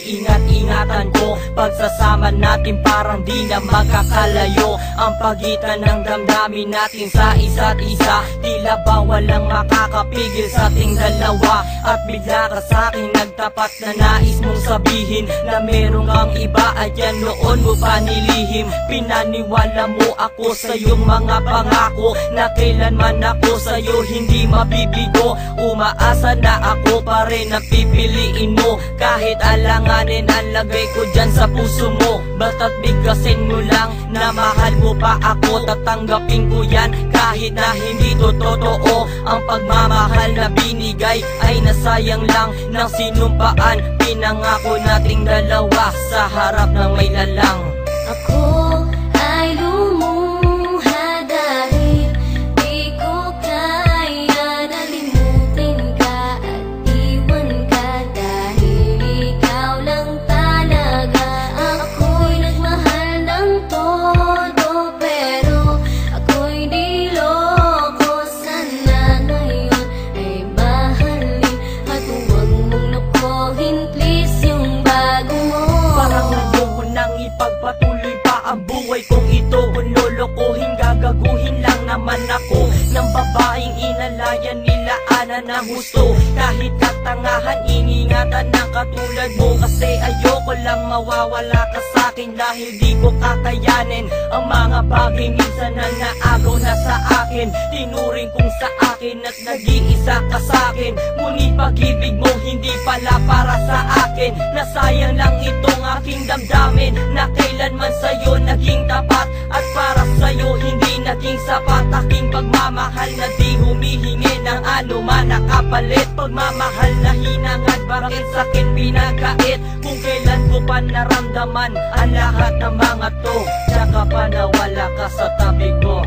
iingat-ingatan ko. Pagsasama natin parang di na magkakalayo ang pagitan ng damdamin natin sa isa't isa. Tila ba walang makakapigil sa ating dalawa. At bigla ka sa'kin nagtapat na nais mong sabihin na meron kang iba at yan noon mo pa nilihim. Pinaniwala mo ako sa iyong mga pangako na kailanman ako sa'yo hindi mabibigo. Umaasa na ako pa rin ang pipiliin mo, kahit alanganin ang lagay ko dyan sa puso mo. Basta't bigkasin mo lang na mahal mo pa ako, tatanggapin ko yan kahit na hindi to totoo. Ang pagmamahal na binigay ay nasayang lang ng sinumpaan. Pinangako nating dalawa sa harap ng may lalang. Ako ay lumuha dahil di ko kaya na limutin ka at iwan ka, dahil ikaw lang talaga. Ako'y nagmahal ng todo pero ako'y niloko. Sana ngayon ay mahalin at huwag mong lokohin please yung bago mo. Parang ayoko nang ipagpatuloy pa ang buhay kong ito. Kung lolokohin, gagaguhin lang naman ako ng babaeng inalayan nila ana ng gusto. Kahit katangahan, iningatan ng katulad mo, kasi ayoko lang mawawala ka sa'kin. Dahil di ko kakayanin ang mga bagay minsan na naagaw na sa akin. Tinuring kong sa akin at nag-iisa ka sa'kin. Ngunit pag-ibig mo hindi pala para sa akin. Nasayang lang itong aking damdamin na kailanman sa'yo naging tapat. At para sa'yo hindi naging sapat aking pagmamahal na di humihingi ng anuman na kapalit. Pagmamahal na hinangad, bakit sa'kin pinagkait? Kung kailan ko pa naramdaman ang lahat ng mga to, tsaka pa nawala ka sa tabi ko.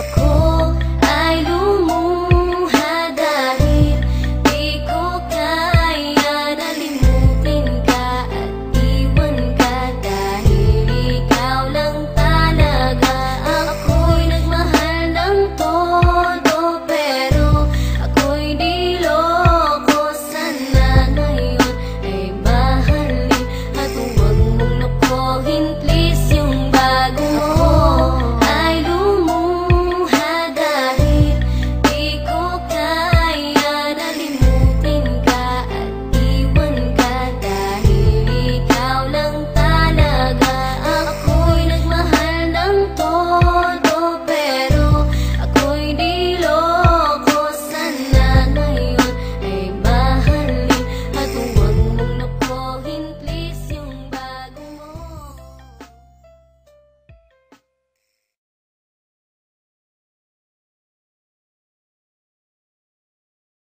Ako